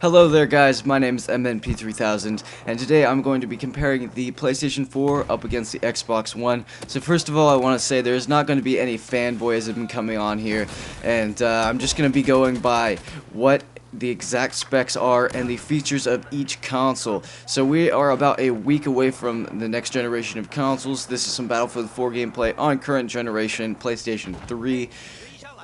Hello there guys, my name is MNP3000 and today I'm going to be comparing the PlayStation 4 up against the Xbox One. So first of all I want to say there's not going to be any fanboyism coming on here, and I'm just going to be going by what the exact specs are and the features of each console. So we are about a week away from the next generation of consoles. This is some Battlefield 4 gameplay on current generation PlayStation 3.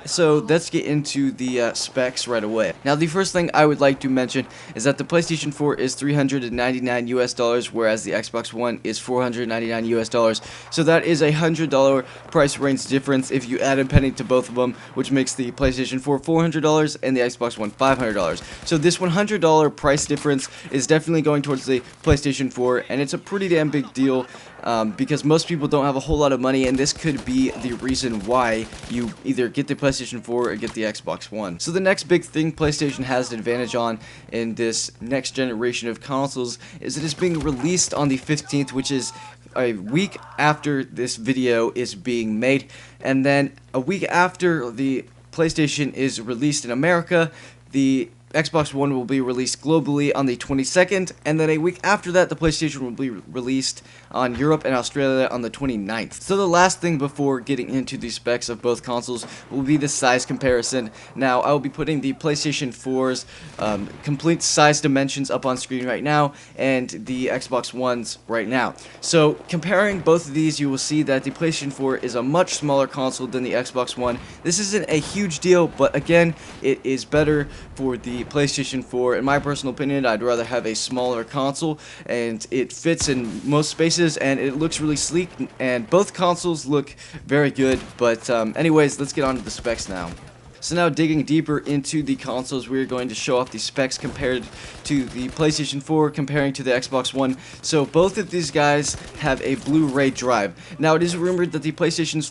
So let's get into the specs right away. Now the first thing I would like to mention is that the PlayStation 4 is $399 US, whereas the Xbox One is $499 US. So that is a $100 price range difference if you add a penny to both of them, which makes the PlayStation 4 $400 and the Xbox One $500. So this $100 price difference is definitely going towards the PlayStation 4, and it's a pretty damn big deal. Because most people don't have a whole lot of money, and this could be the reason why you either get the PlayStation 4 or get the Xbox One. So the next big thing PlayStation has an advantage on in this next generation of consoles is it is being released on the 15th, which is a week after this video is being made, and then a week after the PlayStation is released in America, the Xbox One will be released globally on the 22nd, and then a week after that the PlayStation will be released on Europe and Australia on the 29th. So the last thing before getting into the specs of both consoles will be the size comparison. Now I will be putting the PlayStation 4's complete size dimensions up on screen right now, and the Xbox One's right now. So comparing both of these, you will see that the PlayStation 4 is a much smaller console than the Xbox One. This isn't a huge deal, but again, it is better for the PlayStation 4. In my personal opinion, I'd rather have a smaller console, and it fits in most spaces and it looks really sleek, and both consoles look very good. But anyways, let's get on to the specs now. So now digging deeper into the consoles, we're going to show off the specs compared to the PlayStation 4 comparing to the Xbox One. So both of these guys have a Blu-ray drive. Now it is rumored that the PlayStation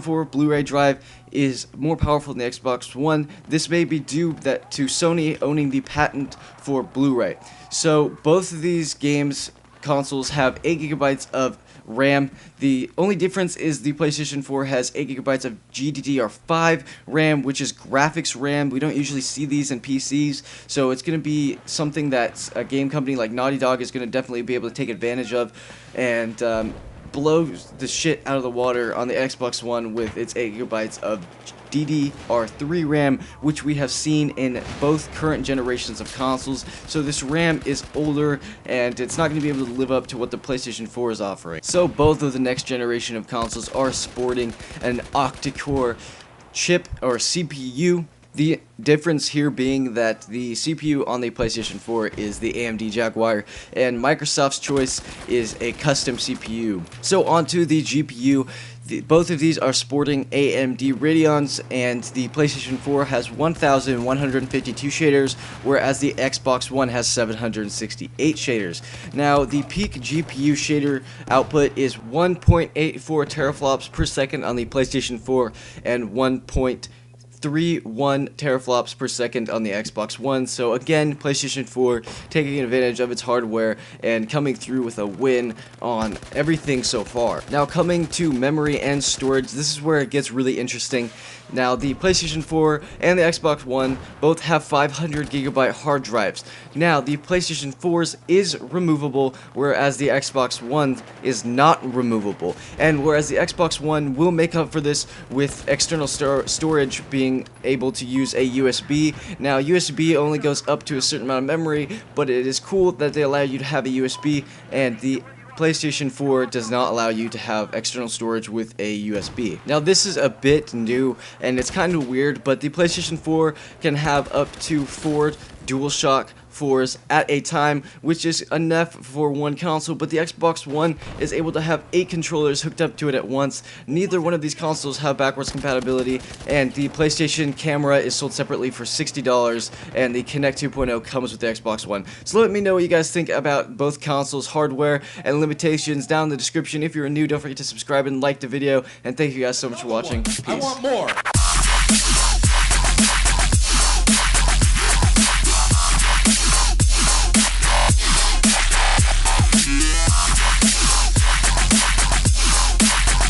4 Blu-ray drive is more powerful than the Xbox One. This may be due to Sony owning the patent for Blu-ray. So both of these consoles have 8 gigabytes of RAM. The only difference is the PlayStation 4 has 8 gigabytes of GDDR5 RAM, which is graphics RAM. We don't usually see these in PCs, so it's going to be something that a game company like Naughty Dog is going to definitely be able to take advantage of, and blow the shit out of the water on the Xbox One with its 8 gigabytes of DDR3 RAM, which we have seen in both current generations of consoles. So this RAM is older, and it's not going to be able to live up to what the PlayStation 4 is offering. So both of the next generation of consoles are sporting an octa-core chip or CPU. The difference here being that the CPU on the PlayStation 4 is the AMD Jaguar, and Microsoft's choice is a custom CPU. So onto the GPU. Both of these are sporting AMD Radeons, and the PlayStation 4 has 1,152 shaders, whereas the Xbox One has 768 shaders. Now, the peak GPU shader output is 1.84 teraflops per second on the PlayStation 4 and 1.31 teraflops per second on the Xbox One. So again, PlayStation 4 taking advantage of its hardware and coming through with a win on everything so far. Now coming to memory and storage, this is where it gets really interesting. Now the PlayStation 4 and the Xbox One both have 500 gigabyte hard drives. Now the PlayStation 4's is removable, whereas the Xbox One is not removable. And whereas the Xbox One will make up for this with external storage being able to use a USB. Now USB only goes up to a certain amount of memory, but it is cool that they allow you to have a USB, and the PlayStation 4 does not allow you to have external storage with a USB. Now this is a bit new and it's kind of weird, but the PlayStation 4 can have up to 4 DualShock 4s at a time, which is enough for one console, but the Xbox One is able to have 8 controllers hooked up to it at once. Neither one of these consoles have backwards compatibility, and the PlayStation camera is sold separately for $60, and the Kinect 2.0 comes with the Xbox One. So let me know what you guys think about both consoles' hardware and limitations down in the description. If you're new, don't forget to subscribe and like the video, and thank you guys so much for watching. Peace. I want more.